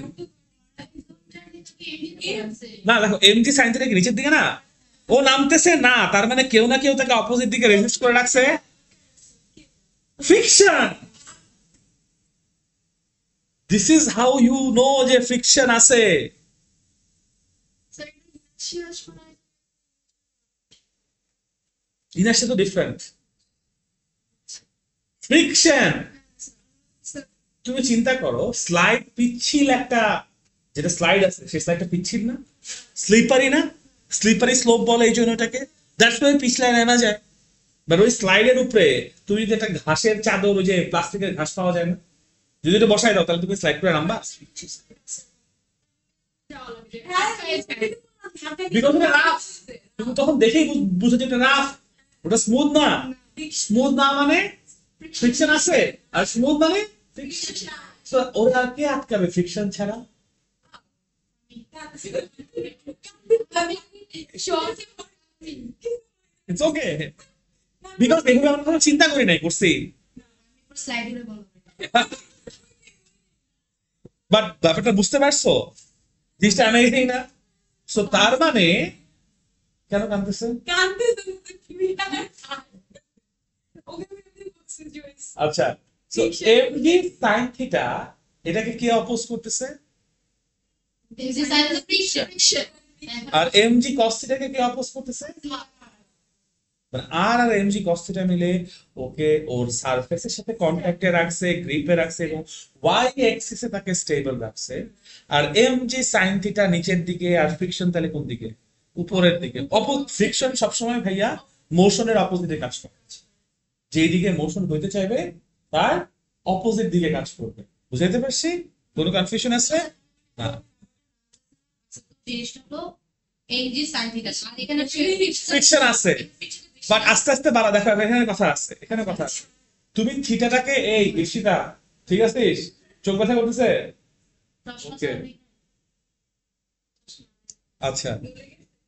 না। দেখো এমজি সাইন থিটা কি নিচের দিকে না? ও নামতেছে না, তার মানে কেউ না কেউ তাকে অপোজিট দিকে রেজিস্ট করে রাখছে। Friction. This is how you know যে ফ্রিকশন আছে। ইনার্সিয়া তো ডিফারেন্ট। ফ্রিকশন, তুমি চিন্তা করো, স্লাইড পিচ্ছিল একটা, যেটা স্লাইড আছে সেই স্লাইডটা পিচ্ছিল না, স্লিপারি না? স্লিপারি স্লোপ বলে এই জন্য এটাকে, দ্যাটস ওয়াই পিছলায় নেমা যায়। বাট ওই স্লাইডের উপরে তুমি যদি একটা ঘাসের চাদর, ওই যে প্লাস্টিকের ঘাস পাওয়া যায় না, যদি এটা বসাই দাও তাহলে তুমি স্লাইড করে নামবা? বিকজ এটা রাফ। তুমি তখন দেখেই বুঝো যে এটা রাফ, ওটা স্মুথ না। স্মুথ না মানে ফ্রিকশন আছে, আর স্মুথ মানে So, ওরা কে আটকাবে ফ্রিকশন ছাড়া? ইটস ওকে, বিকজ এগুলো আমরা কোনো চিন্তা করি নাই, করছি। বাট ব্যাপারটা বুঝতে পারছো? জিনিসটা অ্যামেজিং না? সো তার মানে কেন কাঁদতেছে? আচ্ছা, সো এমজি সাইন থিটা এটাকে কে অপোজ করতেছে? This is the friction. আর mg cos থিটাকে কে অপোজ করতেছে? মানে আর আর mg cos থিটা মিলে ওকে ওর সারফেসের সাথে কন্ট্যাক্টে রাখছে, গ্রিপে রাখছে এবং y অ্যাক্সিস এ তাকে স্টেবল রাখছে। আর mg sin থিটা নিচের দিকে, আর ফ্রিকশন তাহলে কোন দিকে? উপরের দিকে। ফ্রিকশন সবসময় ভাইয়া মোশনের অপোজিটে কাজ করে, যেই দিকে মোশন হইতে চাইবে তার অপোজিট দিকে কাজ করবে। বুঝাইতে পারছি? কোনো কনফিউশন আছে? না। জিনিসটা হলো mg sin theta আর এখানে ফ্রিকশন আছে, বাট আস্তে আস্তে বাড়া। দেখো এখানে কথা আছে, এখানে কথা আছে। তুমি থিটাটাকে এই ঈশিতা, ঠিক আছে? চোখ ব্যথা করতেছে? ওকে, আচ্ছা।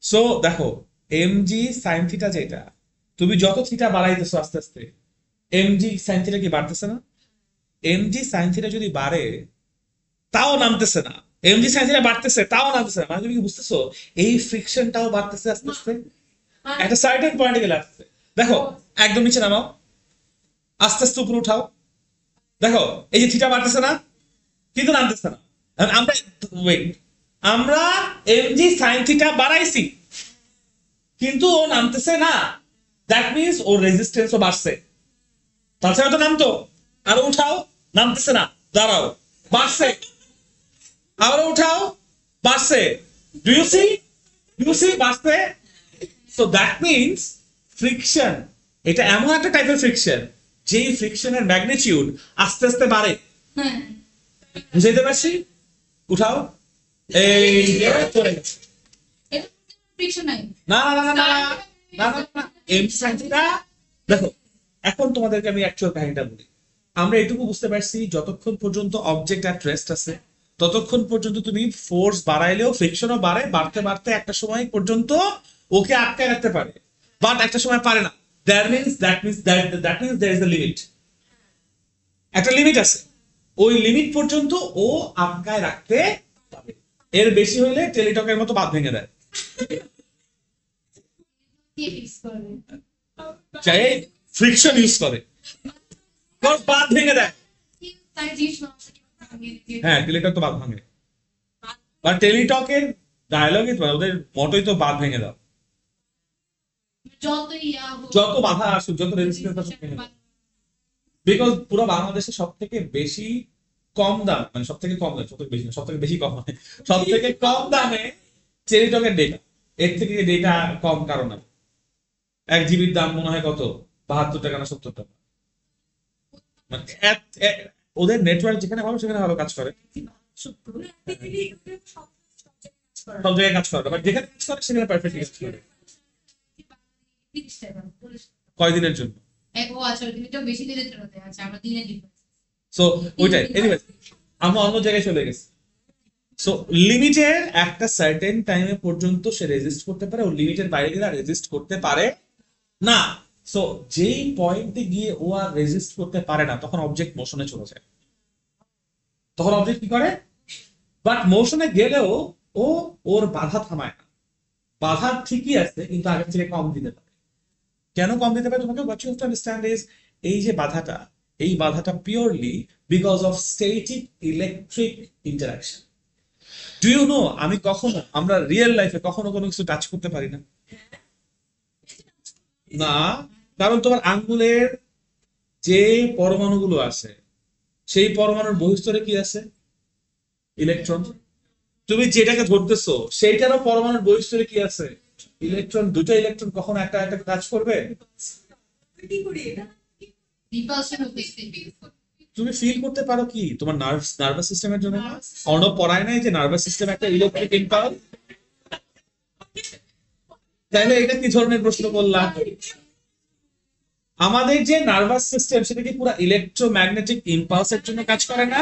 সো দেখো এমজি সাইন থিটা যেটা, তুমি যত থিটা বাড়াইতেছো আস্তে আস্তে, এমজি সাইন থিটা কি বাড়তেছে না? এমজি সাইন থিটা যদি বাড়ে তাও নামতেছে না, এমজি সাইন থিটা বাড়তেছে তাও নামতেছে না, মানে তুমি কি বুঝতেছো? এই ফ্রিকশনটাও বাড়তেছে আস্তে আস্তে, একটা সার্টেন পয়েন্টে গেলে আসছে। দেখো একদম নিচে নামাও, আস্তে আস্তে উপরে উঠাও, দেখো এই যে থিটা বাড়তেছে না, কিন্তু নামতেছে না। এখন আমরা ওয়েট, আমরা এমজি সাইন থিটা বাড়াইছি কিন্তু ও নামতেছে না, দ্যাট মিনস ওর রেজিস্ট্যান্সও বাড়ছে। তাছাড়া তো নামতো। আরো উঠাও, নামতেছে না, দাঁড়াও, বাড়ছে, আরো উঠাও, বাড়ছে। Do you see? বাড়ছে। সো দ্যাট মিনস ফ্রিকশন এটা এমন একটা টাইপের ফ্রিকশন যেই ফ্রিকশনের ম্যাগনিটিউড আস্তে আস্তে বাড়ে। হ্যাঁ বুঝাইতে পারছি? উঠাও, এই যে চলে গেছে। এটা ফ্রিকশন নাই না না না না না না না না, এমজি সাইন থিটা। দেখো এখন তোমাদেরকে আমি অ্যাকচুয়াল কাহিনীটা বলি। আমরা এটুকু বুঝতে পারছি যতক্ষণ পর্যন্ত অবজেক্ট অ্যাট রেস্ট আছে ততক্ষণ পর্যন্ত তুমি ফোর্স বাড়াইলেও ফ্রিকশনও বাড়ে, বাড়তে বাড়তে একটা সময় পর্যন্ত ওকে আটকায় রাখতে পারে, বাট একটা সময় পারে না। That means there is the limit. একটা লিমিট আছে, ওই লিমিট পর্যন্ত ও আটকায় রাখতে পারে। এর বেশি হইলে টেলিটকের মতো বাঁধ ভেঙে দেয়, কি ফিক্স করবে চাই ফ্রিকশন ইউজ করে, বাঁধ ভেঙে দেয়। তাই জিনিস না হ্যাঁ, টেলিটক তো বাঁধ ভাঙে, বা টেলিটকের ডায়লগই তো ওদের মটোই তো বাঁধ ভেঙে দাও। যত ইয়া হোক যত বাধা আসুক, যত রেজিস্ট্যান্স আসুক, বিকজ পুরো বাংলাদেশে সব থেকে বেশি কম দাম, মানে সব থেকে কম দাম, সব থেকে বেশি না, সব থেকে বেশি কম মানে সব থেকে কম দামে টেলিটকের ডেটা। এর থেকে ডেটা কম কারণ আছে। 1 জিবির দাম মনে হয় কত, 72 টাকা না 70 টাকা। মানে ওদের নেটওয়ার্ক যেখানে ভালো সেখানে ভালো কাজ করে, সব জায়গায় কাজ করে, বাট যেখানে কাজ করে সেখানে পারফেক্টলি কাজ করে। কয়দিনের জন্য? ও আচ্ছা দিনটা বেশি দিনের জন্য দেয়া আছে আমরা দিনে দিব সো ওইটাই। এনিওয়েজ আমরা অন্য জায়গায় চলে গেছি। সো লিমিটের একটা সার্টেন টাইমে পর্যন্ত সে রেজিস্ট করতে পারে, ও লিমিটের বাইরে গেলে রেজিস্ট করতে পারে না। সো যেই পয়েন্টে গিয়ে ও আর রেজিস্ট করতে পারে না তখন অবজেক্ট মোশনে চলে যায়। তখন অবজেক্ট কি করে? বাট মোশনে গেলেও ও ওর বাধা থামায় না, বাধা ঠিকই আছে কিন্তু আগের থেকে কম দিতে পারে। কেন কম দিতে পারে তোমাকে what you have to understand is, এই যে বাধাটা, এই বাধাটা purely because of static electric interaction. Do you know আমি কখনো, আমরা রিয়েল লাইফে কখনো কোনো কিছু টাচ করতে পারি না। না, কারণ তোমার আঙ্গুলের যে পরমাণুগুলো আছে সেই পরমাণুর বহিঃস্তরে কি আছে? ইলেকট্রন। তুমি যেটাকে ধরতেছো সেইটারও পরমাণুর বহিঃস্তরে কি আছে? ইলেকট্রন। দুটো ইলেকট্রন কখনো একটা একটা কাজ করবে? রিপালশন হতেছে তুমি ফিল করতে পারো কি তোমার নার্ভাস সিস্টেমের জন্য? অর্ণ পড়ায় নাই যে নার্ভাস সিস্টেম একটা ইলেকট্রিক ইম্পালস? তাহলে এটা কি ধরনের প্রশ্ন করলাম? আমাদের যে নার্ভাস সিস্টেম সেটা কি পুরো ইলেকট্রোম্যাগনেটিক ইম্পালসের জন্য কাজ করে না?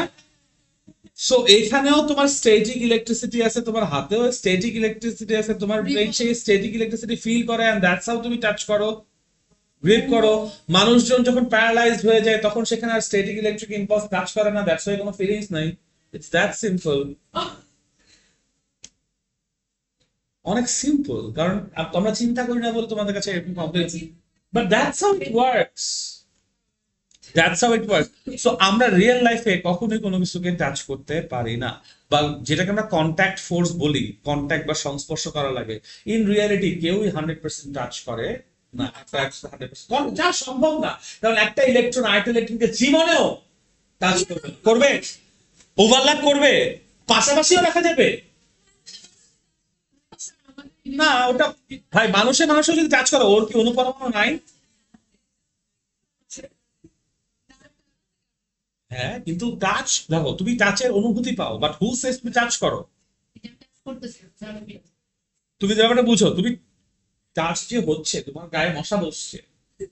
সো এখানেও তোমার স্ট্যাটিক ইলেকট্রিসিটি আছে, তোমার হাতেও স্ট্যাটিক ইলেকট্রিসিটি আছে, তোমার ব্রেন সেই স্ট্যাটিক ইলেকট্রিসিটি ফিল করে, এন্ড দ্যাটস হাউ তুমি টাচ করো, গ্রিপ করো। মানুষজন যখন প্যারালাইজড হয়ে যায় তখন সেখানে আর স্ট্যাটিক ইলেকট্রিক ইম্পালস কাজ করে না, দ্যাটস ওয়াই কোনো ফিলিংস নাই। It's that simple. অনেক সিম্পল, কারণ আমরা চিন্তা করি না বলে তোমাদের কাছে এরকম complex, but that's how it works. That's how it works. So আমরা রিয়েল লাইফে কখনোই কোনো কিছুকে টাচ করতে পারি না, বা যেটাকে আমরা কন্ট্যাক্ট ফোর্স বলি, কন্ট্যাক্ট বা সংস্পর্শ করা লাগে, ইন রিয়ালিটি কেউই 100% টাচ করে না, 100%, যা সম্ভব না। কারণ একটা ইলেকট্রন আরেকটা ইলেকট্রনকে জীবনেও টাচ করবে, ওভারল্যাপ করবে, পাশাপাশিও রাখা যাবে না। ওটা ভাই মানুষের যদি টাচ করে, ওর কি অনুপরমাণু নাই? হ্যাঁ, কিন্তু টাচ, দেখো তুমি টাচের অনুভূতি পাও, বাট হু সেজ তুমি টাচ করো? করতেছে তুমি ব্যাপারটা বুঝো, তুমি টাচ যে হচ্ছে, তোমার গায়ে মশা বসছে,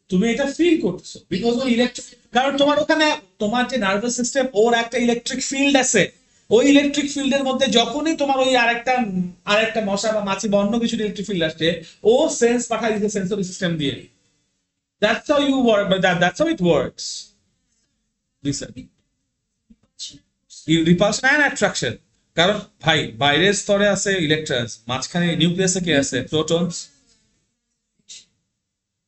তুমি এটা ফিল করতেছো বিকজ অফ ইলেকট্রিক। কারণ তোমার ওখানে, তোমার যে নার্ভাস সিস্টেম, ওর একটা ইলেকট্রিক ফিল্ড আছে। ওই ইলেকট্রিক ফিল্ডের মধ্যে যখনই তোমার ওই আরেকটা মশা বা মাছি বা অন্য কিছু ইলেকট্রিক ফিল্ড আসছে, ও সেন্স পাঠায় দিতে সেন্সরি সিস্টেম দিয়ে। That's how you work, but that's how it works. Listen, repulsion and attraction. কারণ ভাই বাইরের স্তরে আছে ইলেকট্রনস, মাঝখানে নিউক্লিয়াসে কে আছে? প্রোটনস।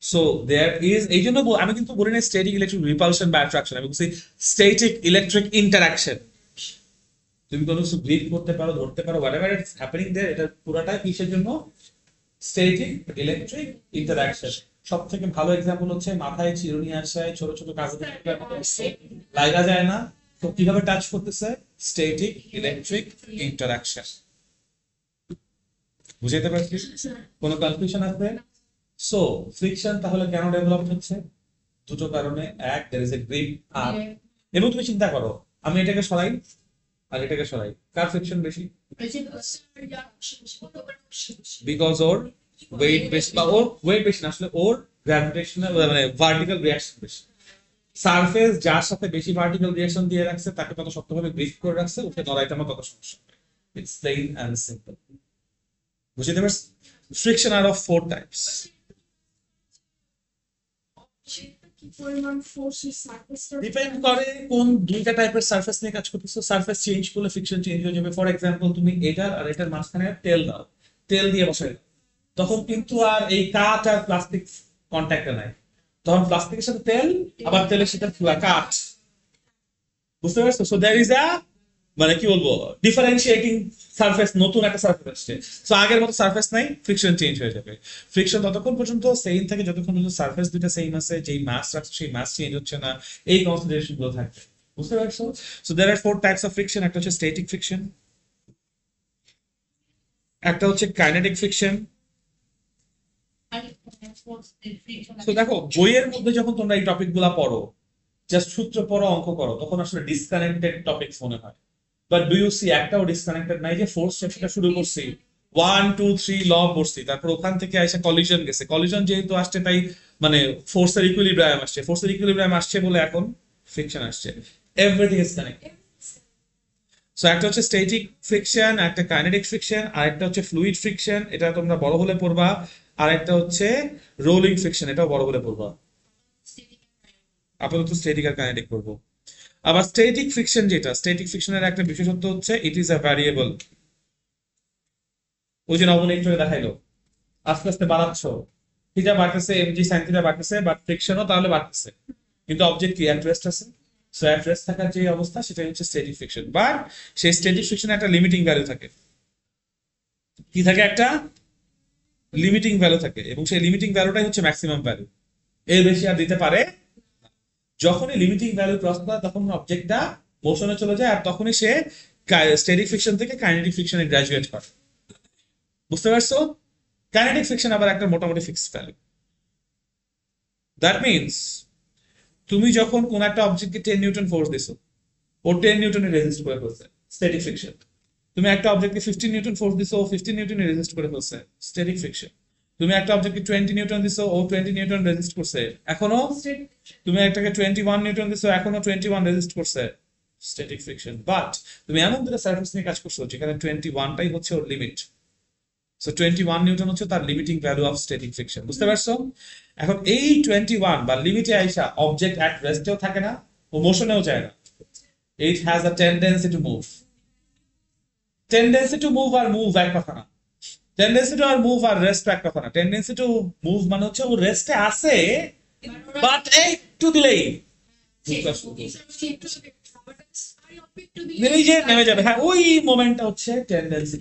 সো দেয়ার ইজ, এই জন্য আমি কিন্তু বলি না স্ট্যাটিক ইলেকট্রিক রিপালশন বা অ্যাট্রাকশন, আমি বলছি স্ট্যাটিক ইলেকট্রিক ইন্টারাকশন। তুমি কোনো কিছু ব্রিথ করতে পারো, ধরতে পারো, হোয়াটএভার ইটস হ্যাপেনিং দেয়ার, এটা পুরোটাই কিসের জন্য? Static electric interaction. সব থেকে ভালো এক্সাম্পল হচ্ছে মাথায় চিরুনি আসে, ছোট ছোট কাগজের লাগা যায় না, তো কিভাবে টাচ করতেছে? Static electric interaction. বুঝাইতে পারছি? কোনো কনফিউশন আছে? সো ফ্রিকশন তাহলে কেন ডেভেলপ হচ্ছে? দুটো কারণে। এক, there is a grip আর, এবং তুমি চিন্তা করো, আমি এটাকে সরাই আর এটাকে সরাই, কার ফ্রিকশন বেশি? বিকজ ওর ওয়েট বেশি, বা ওর ওয়েট বেশি না, আসলে ওর গ্র্যাভিটেশনাল মানে ভার্টিক্যাল রিয়াকশন বেশি। সারফেস যার সাথে বেশি ভার্টিক্যাল রিয়াকশন দিয়ে রাখছে, তাকে তত শক্তভাবে গ্রিপ করে রাখছে, উঠে নড়াইতে আমার তত সমস্যা। It's plain and simple. বুঝতে পারছ? Friction are of 4 types. Depend করে কোন দুইটা টাইপের সারফেস নিয়ে কাজ করতেছো। সারফেস চেঞ্জ করলে ফ্রিকশন চেঞ্জ হয়ে যাবে। ফর এক্সাম্পল, তুমি এটার আর এটার মাঝখানে তেল দাও, তেল দিয়ে বসাই দাও, তখন কিন্তু আর এই কাঠ আর প্লাস্টিক কন্ট্যাক্টে নাই, তখন প্লাস্টিকের সাথে তেল, আবার তেলের সাথে কাঠ। বুঝতে পারছো? সো দ্যার ইজ আ, মানে কি বলবো, ডিফারেন্সিয়েটিং সারফেস, নতুন একটা সারফেস আসছে। সো আগের মতো সারফেস নাই, ফ্রিকশন চেঞ্জ হয়ে যাবে। ফ্রিকশন ততক্ষণ পর্যন্ত সেম থাকে যতক্ষণ পর্যন্ত সারফেস দুটো সেম আছে, যেই মাস রাখছে সেই মাস চেঞ্জ হচ্ছে না, এই কনসিডারেশন গুলো থাকবে। বুঝতে পারছো? So there are 4 types of friction. একটা হচ্ছে স্ট্যাটিক ফ্রিকশন, একটা হচ্ছে কাইনেটিক ফ্রিকশন। তো দেখো, বইয়ের মধ্যে যখন তোমরা এই টপিক গুলা পড়ো, জাস্ট সূত্র পড়ো, অঙ্ক করো, তখন আসলে ডিসকানেক্টেড টপিক মনে হয়। বাট ডু ইউ সি, একটাও ডিসকানেক্টেড নাই। যে ফোর্স চ্যাপ্টারটা শুরু করছি, 1 2 3 ল পড়ছি, তারপর ওখান থেকে এসে কলিশন গেছে, কলিশন যেহেতু আসছে তাই মানে ফোর্সের ইকুইলিব্রিয়াম আসছে, ফোর্সের ইকুইলিব্রিয়াম আসছে বলে এখন ফ্রিকশন আসছে। Everything is connected. সো একটা হচ্ছে স্ট্যাটিক ফ্রিকশন, একটা কাইনেটিক ফ্রিকশন, আর একটা হচ্ছে ফ্লুইড ফ্রিকশন, এটা তোমরা বড় হলে পড়বা। আর একটা হচ্ছে রোলিং ফ্রিকশন, এটাও বড় হলে পড়বা। আপাতত স্ট্যাটিক আর কাইনেটিক পড়বো। আবার স্ট্যাটিক ফ্রিকশন, যেটা স্ট্যাটিক ফ্রিকশনের একটা বিশেষত্ব হচ্ছে ইট ইজ আ ভ্যারিয়েবল। ওই যে নবনীতকে দেখাইলো, আস্তে আস্তে বাড়াচ্ছ, থিটা বাড়তেছে, এমজি সাইন থিটা বাড়তেছে, বাট ফ্রিকশনও তাহলে বাড়তেছে, কিন্তু অবজেক্ট কি? অ্যাট রেস্ট আছে। সো অ্যাট রেস্ট থাকার যে অবস্থা, সেটাই হচ্ছে স্ট্যাটিক ফ্রিকশন। বাট সেই স্ট্যাটিক ফ্রিকশনে একটা লিমিটিং ভ্যালু থাকে। কি থাকে? একটা লিমিটিং ভ্যালু থাকে, এবং সেই লিমিটিং ভ্যালুটাই হচ্ছে ম্যাক্সিমাম ভ্যালু। এর বেশি আর দিতে পারে। যখনই লিমিটিং ভ্যালু ক্রস করে, তখন অবজেক্টটা মোশনে চলে যায়, আর তখনই সে স্ট্যাটিক ফ্রিকশন থেকে কাইনেটিক ফ্রিকশনে গ্রাজুয়েট করে। বুঝতে পারছো? কাইনেটিক ফ্রিকশন আবার একটা মোটামুটি ফিক্সড ভ্যালু। দ্যাট মিনস, তুমি যখন কোন একটা অবজেক্টকে 10 নিউটন ফোর্স দিছো, ও 10 নিউটনে রেজিস্ট করে ফেলছে, স্ট্যাটিক ফ্রিকশন। তুমি একটা অবজেক্টকে 15 নিউটন ফোর্স দিছো, ও 15 নিউটনে রেজিস্ট করে ফেলছে, স্ট্যাটিক ফ্রিকশন। তুমি একটা অবজেক্টকে 20 নিউটন দিছো, ও 20 নিউটন রেজিস্ট করছে, এখনো। তুমি একটাকে 21 নিউটন দিছো, এখনো 21 রেজিস্ট করছে, স্ট্যাটিক ফ্রিকশন। বাট তুমি এমন দুটো সারফেস নিয়ে কাজ করছো যেখানে 21টাই হচ্ছে ওর লিমিট। সো 21 নিউটন হচ্ছে তার limiting value of static friction. বুঝতে পারছো? এখন এই 21 বা লিমিটে আইসা অবজেক্ট অ্যাট রেস্টেও থাকে না, ও মোশনেও যায় না। It has a tendency to move. Tendency to move আর মুভ এক কথা না। টেন্ডেন্সি টু আর মুভ আর রেস্ট এক কথা না। টেন্ডেন্সি টু মুভ মানে হচ্ছে ও রেস্টে আছে, বাট একটু দিলেই বুঝতে পারছো? এই যে নেমে যাবে, হ্যাঁ ওই মোমেন্টটা হচ্ছে টেন্ডেন্সি।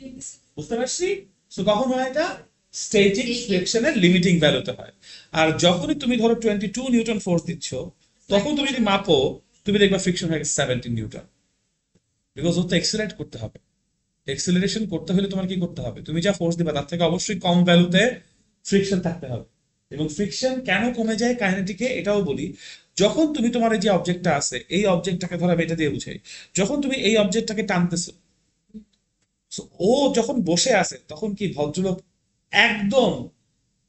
বুঝতে পারছি? সো কখন হয় এটা? স্ট্যাটিক ফ্রিকশনের লিমিটিং ভ্যালুতে হয়। আর যখনই তুমি ধরো 22 নিউটন ফোর্স দিচ্ছ, তখন তুমি যদি মাপো, তুমি দেখবা ফ্রিকশন হয়ে গেছে 17 নিউটন। বিকজ ওর তো এক্সিলারেট করতে হবে। এক্সিলারেশন করতে হলে তোমার কি করতে হবে? তুমি যা ফোর্স দিবা তার থেকে অবশ্যই কম ভ্যালুতে ফ্রিকশন থাকতে হবে। এবং ফ্রিকশন কেন কমে যায় কাইনেটিকে এটাও বলি। যখন তুমি তোমার এই যে অবজেক্টটা আছে, এই অবজেক্টটাকে ধরো আমি এটা দিয়ে বুঝাই, যখন তুমি এই অবজেক্টটাকে টানতেছো, so ও যখন বসে আছে তখন কি ভদ্রলোক একদম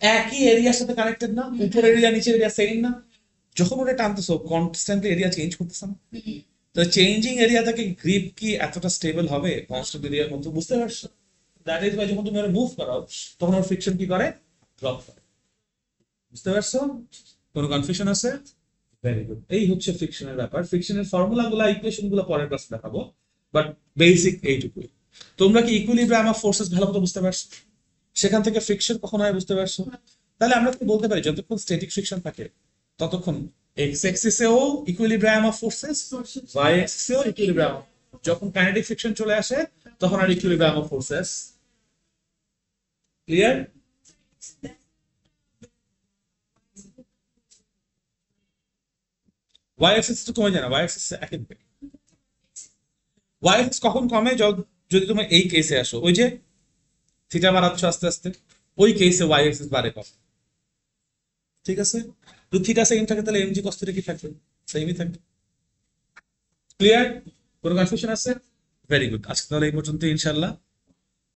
একই এরিয়ার সাথে কানেক্টেড না? উপরের এরিয়া নিচের এরিয়া সেম না? যখন ওটা টানতেছো কনস্ট্যান্টলি এরিয়া চেঞ্জ করতেছে না? তো চেঞ্জিং এরিয়া থেকে গ্রিপ কি এতটা স্টেবল হবে কনস্ট্যান্ট এরিয়ার মধ্যে? বুঝতে পারছো? দ্যাট ইজ ওয়াই যখন তুমি ওরা মুভ করাও তখন ওর ফ্রিকশন কি করে? ড্রপ করে। বুঝতে পারছো? কোনো কনফিউশন আছে? Very good. এই হচ্ছে ফ্রিকশনের ব্যাপার। ফ্রিকশনের ফর্মুলা গুলা, ইকুয়েশন গুলো পরের ক্লাসে দেখাবো, বাট বেসিক এইটুকুই। তোমরা কি ইকুইলিব্রিয়াম অফ ফোর্সেস ভালো মতো বুঝতে পারছো? সেখান থেকে ফ্রিকশন কখন হয় বুঝতে পারছো? তাহলে আমরা কি বলতে পারি যতক্ষণ স্ট্যাটিক ফ্রিকশন থাকে ততক্ষণ এক্স এক্সিসেও ইকুইলিব্রিয়াম অফ ফোর্সেস, ওয়াই এক্সিসেও ইকুইলিব্রিয়াম। যখন কাইনেটিক ফ্রিকশন চলে আসে তখন আর equilibrium of forces. Clear? Y axis তো কমে যায় না, ওয়াই এক্সিস একই থাকে। ওয়াই এক্সিস কখন কমে? যদি তুমি এই কেসে আসো, ওই যে থিটা বাড়াচ্ছ আস্তে আস্তে, ওই কেসে ওয়াই এক্সিস বাড়ে কম। ঠিক আছে? তো থিটা সেম থাকে তাহলে এমজি কস থিটা কি থাকবে? সেমই থাকবে। ক্লিয়ার? কোনো কনফিউশন আছে? Very good. আজকে তাহলে এই পর্যন্ত ইনশাআল্লাহ।